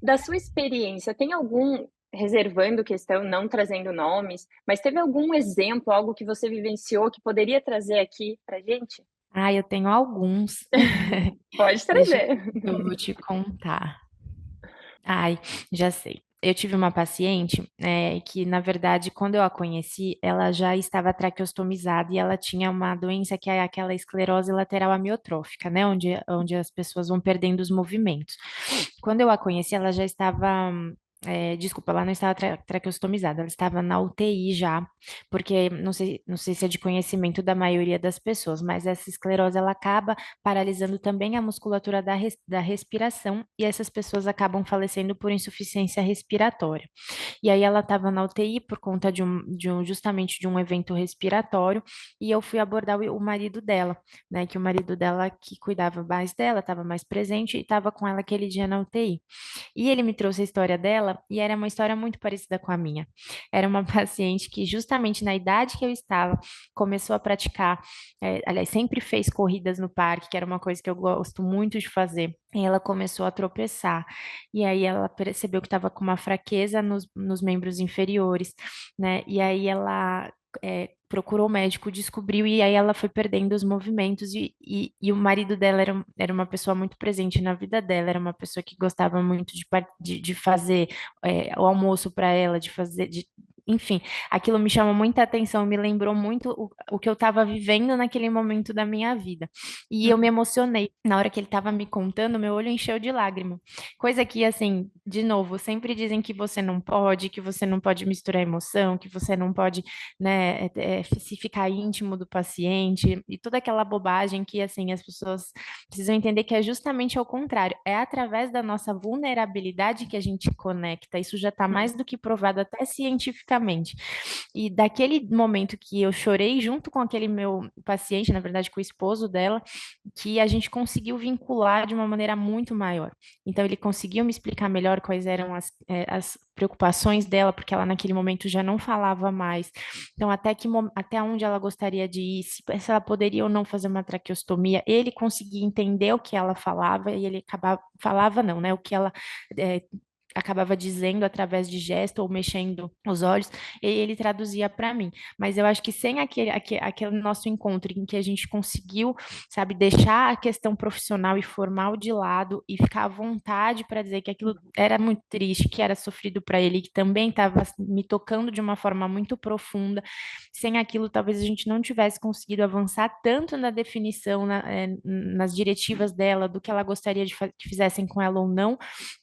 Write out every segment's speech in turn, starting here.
da sua experiência, tem algum reservando questão, não trazendo nomes, mas teve algum exemplo, algo que você vivenciou que poderia trazer aqui pra gente? Ah, eu tenho alguns. Pode Deixa trazer. eu vou te contar. Ai, já sei. Eu tive uma paciente, que, na verdade, quando eu a conheci, ela já estava traqueostomizada e ela tinha uma doença que é aquela esclerose lateral amiotrófica, né? Onde as pessoas vão perdendo os movimentos. Quando eu a conheci, ela já estava. Desculpa, ela não estava traqueostomizada, ela estava na UTI já, porque não sei se é de conhecimento da maioria das pessoas, mas essa esclerose ela acaba paralisando também a musculatura da respiração e essas pessoas acabam falecendo por insuficiência respiratória. E aí ela estava na UTI por conta justamente de um evento respiratório, e eu fui abordar o marido dela, né? Que o marido dela que cuidava mais dela, estava mais presente e estava com ela aquele dia na UTI. E ele me trouxe a história dela e era uma história muito parecida com a minha. Era uma paciente que, justamente na idade que eu estava, começou a praticar, aliás, sempre fez corridas no parque, que era uma coisa que eu gosto muito de fazer. E ela começou a tropeçar. E aí ela percebeu que estava com uma fraqueza nos membros inferiores, né? E aí ela procurou o médico, descobriu, e aí ela foi perdendo os movimentos, e o marido dela era uma pessoa muito presente na vida dela, era uma pessoa que gostava muito de fazer o almoço para ela, enfim, aquilo me chamou muita atenção, me lembrou muito o que eu estava vivendo naquele momento da minha vida. E eu me emocionei. Na hora que ele estava me contando, meu olho encheu de lágrima. Coisa que, assim, de novo, sempre dizem que você não pode misturar emoção, que você não pode, né, se ficar íntimo do paciente e toda aquela bobagem que, assim, as pessoas precisam entender que é justamente ao contrário. É através da nossa vulnerabilidade que a gente conecta. Isso já está mais do que provado até cientificamente. E daquele momento que eu chorei junto com aquele meu paciente, na verdade, com o esposo dela, que a gente conseguiu vincular de uma maneira muito maior. Então, ele conseguiu me explicar melhor quais eram as preocupações dela, porque ela naquele momento já não falava mais. Então, até onde ela gostaria de ir, se ela poderia ou não fazer uma traqueostomia, ele conseguia entender o que ela falava e ele acabava, falava não, né? O que ela eh, acabava dizendo através de gesto ou mexendo os olhos, e ele traduzia para mim. Mas eu acho que sem aquele nosso encontro em que a gente conseguiu, sabe, deixar a questão profissional e formal de lado e ficar à vontade para dizer que aquilo era muito triste, que era sofrido para ele, que também estava me tocando de uma forma muito profunda. Sem aquilo, talvez a gente não tivesse conseguido avançar tanto na definição, nas diretivas dela, do que ela gostaria que fizessem com ela ou não,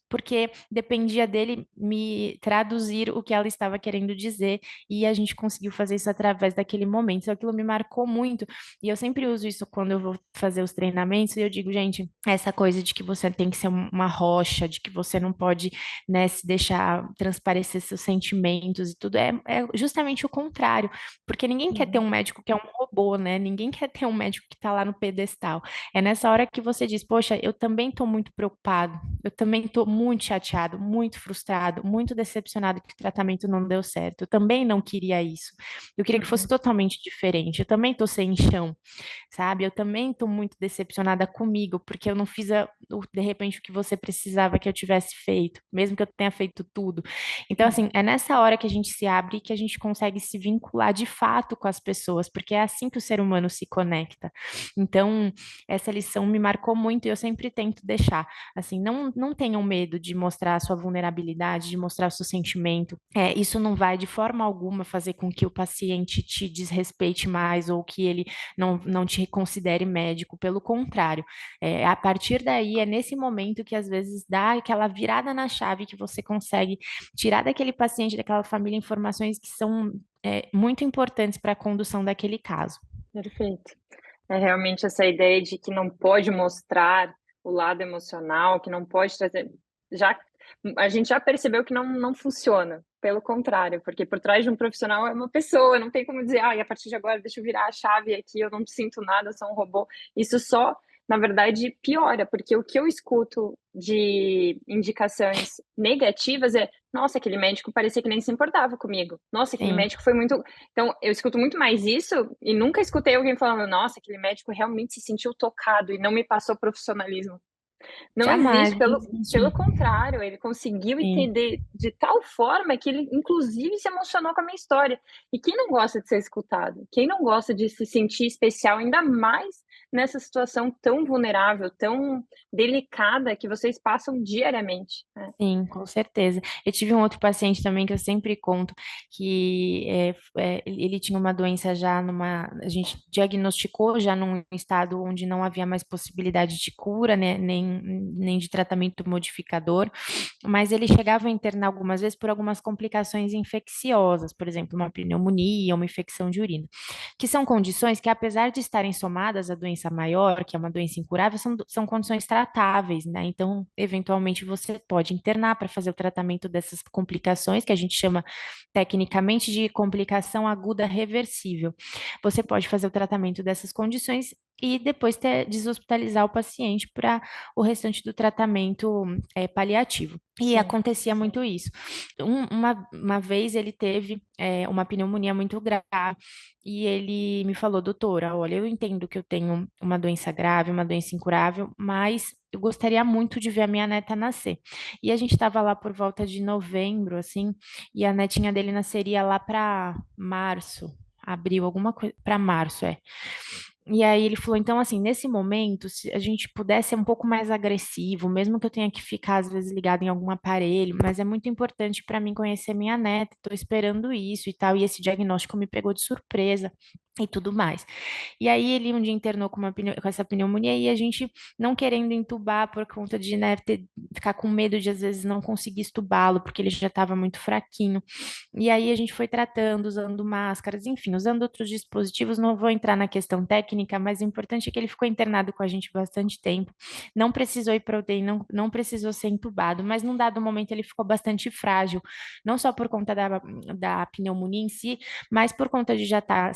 porque dependia dele me traduzir o que ela estava querendo dizer, e a gente conseguiu fazer isso através daquele momento. Então, aquilo me marcou muito, e eu sempre uso isso quando eu vou fazer os treinamentos, e eu digo, gente, essa coisa de que você tem que ser uma rocha, de que você não pode, né, se deixar transparecer seus sentimentos e tudo, é justamente o contrário, porque ninguém quer ter Uhum. um médico que é um robô, né? Ninguém quer ter um médico que está lá no pedestal. É nessa hora que você diz, poxa, eu também estou muito preocupado, eu também estou muito chateado, muito frustrado, muito decepcionado que o tratamento não deu certo. Eu também não queria isso. Eu queria que fosse Uhum. totalmente diferente. Eu também estou sem chão, sabe? Eu também estou muito decepcionada comigo, porque eu não fiz, de repente, o que você precisava que eu tivesse feito, mesmo que eu tenha feito tudo. Então, assim, Uhum. é nessa hora que a gente se abre e que a gente consegue se vincular de fato com as pessoas, porque é assim que o ser humano se conecta. Então, essa lição me marcou muito e eu sempre tento deixar. Assim, não tenham medo de mostrar a sua vulnerabilidade, de mostrar o seu sentimento. Isso não vai de forma alguma fazer com que o paciente te desrespeite mais ou que ele não te considere médico. Pelo contrário, a partir daí é nesse momento que às vezes dá aquela virada na chave que você consegue tirar daquele paciente, daquela família, informações que são muito importantes para a condução daquele caso. Perfeito. É realmente essa ideia de que não pode mostrar o lado emocional, que não pode trazer já a gente já percebeu que não funciona, pelo contrário, porque por trás de um profissional é uma pessoa, não tem como dizer: "Ai, a partir de agora deixa eu virar a chave aqui, eu não sinto nada, eu sou um robô". Isso só, na verdade, piora, porque o que eu escuto de indicações negativas é: "Nossa, aquele médico parecia que nem se importava comigo. Nossa, aquele Sim. médico foi muito". Então, eu escuto muito mais isso e nunca escutei alguém falando: "Nossa, aquele médico realmente se sentiu tocado e não me passou profissionalismo". Não Jamais, existe, não pelo existe. contrário, ele conseguiu Sim. entender de tal forma que ele inclusive se emocionou com a minha história. E quem não gosta de ser escutado? Quem não gosta de se sentir especial, ainda mais nessa situação tão vulnerável, tão delicada que vocês passam diariamente, né. Sim, com certeza. Eu tive um outro paciente também que eu sempre conto que ele tinha uma doença já a gente diagnosticou já num estado onde não havia mais possibilidade de cura, né, nem de tratamento modificador, mas ele chegava a internar algumas vezes por algumas complicações infecciosas, por exemplo, uma pneumonia, uma infecção de urina, que são condições que, apesar de estarem somadas à doença maior, que é uma doença incurável, são condições tratáveis, né? Então, eventualmente, você pode internar para fazer o tratamento dessas complicações, que a gente chama tecnicamente de complicação aguda reversível. Você pode fazer o tratamento dessas condições e depois deshospitalizar o paciente para o restante do tratamento paliativo. E Sim. acontecia muito isso. Uma vez ele teve uma pneumonia muito grave e ele me falou, doutora, olha, eu entendo que eu tenho uma doença grave, uma doença incurável, mas eu gostaria muito de ver a minha neta nascer. E a gente estava lá por volta de novembro, assim, e a netinha dele nasceria lá para março, abril, alguma coisa, para março, é. E aí ele falou, então assim, nesse momento, se a gente pudesse ser um pouco mais agressivo, mesmo que eu tenha que ficar às vezes ligado em algum aparelho, mas é muito importante para mim conhecer minha neta, estou esperando isso e tal, e esse diagnóstico me pegou de surpresa e tudo mais. E aí ele um dia internou com essa pneumonia e a gente não querendo entubar por conta de, né, ficar com medo de às vezes não conseguir estubá-lo, porque ele já estava muito fraquinho. E aí a gente foi tratando, usando máscaras, enfim, usando outros dispositivos. Não vou entrar na questão técnica, mas o importante é que ele ficou internado com a gente bastante tempo. Não precisou ir para UTI, não precisou ser entubado, mas num dado momento ele ficou bastante frágil, não só por conta da pneumonia em si, mas por conta de já estar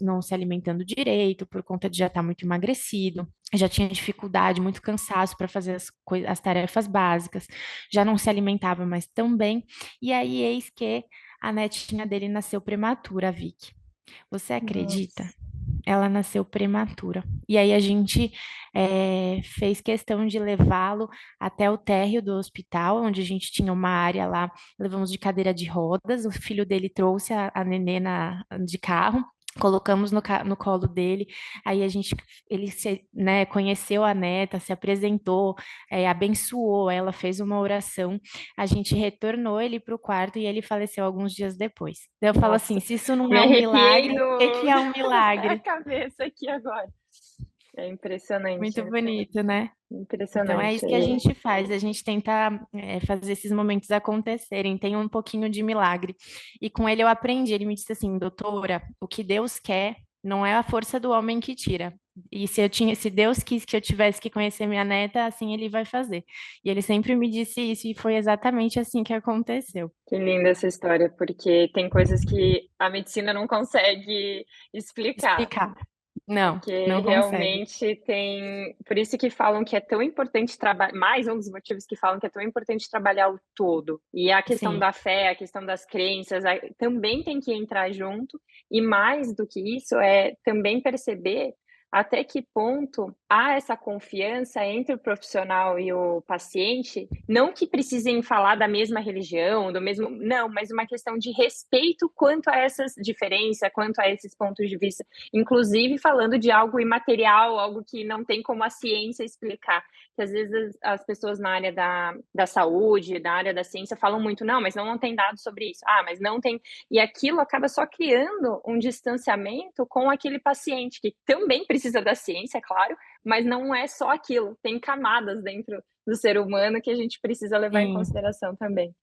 não se alimentando direito, por conta de já estar muito emagrecido, já tinha dificuldade, muito cansaço para fazer as tarefas básicas, já não se alimentava mais tão bem. E aí, eis que a netinha dele nasceu prematura, a Vicky. Você acredita? Nossa. Ela nasceu prematura. E aí a gente fez questão de levá-lo até o térreo do hospital, onde a gente tinha uma área lá, levamos de cadeira de rodas, o filho dele trouxe a nenê de carro. Colocamos no colo dele, aí ele né, conheceu a neta, se apresentou, abençoou ela, fez uma oração, a gente retornou ele para o quarto e ele faleceu alguns dias depois. Eu falo assim, Nossa, se isso não me é um arrepiei milagre, o que no que é um a milagre? cabeça aqui agora. É impressionante, Muito bonito, né? Então é impressionante. isso que a gente faz, a gente tenta fazer esses momentos acontecerem, tem um pouquinho de milagre. E com ele eu aprendi, ele me disse assim, doutora, o que Deus quer não é a força do homem que tira. E se Deus quis que eu tivesse que conhecer minha neta, assim ele vai fazer. E ele sempre me disse isso, e foi exatamente assim que aconteceu. Que linda essa história, porque tem coisas que a medicina não consegue explicar. Explicar. Não, Porque não consegue. realmente tem por isso que falam que é tão importante trabalhar mais um dos motivos que falam que é tão importante trabalhar o todo. E a questão Sim, da fé, a questão das crenças, também tem que entrar junto, e mais do que isso, é também perceber até que ponto há essa confiança entre o profissional e o paciente, não que precisem falar da mesma religião, do mesmo não, mas uma questão de respeito quanto a essas diferenças, quanto a esses pontos de vista. Inclusive falando de algo imaterial, algo que não tem como a ciência explicar. Que às vezes as pessoas na área da saúde, da área da ciência, falam muito, não, mas não tem dados sobre isso. Ah, mas não tem. E aquilo acaba só criando um distanciamento com aquele paciente, que também precisa da ciência, é claro, mas não é só aquilo. Tem camadas dentro do ser humano que a gente precisa levar em sim. consideração também.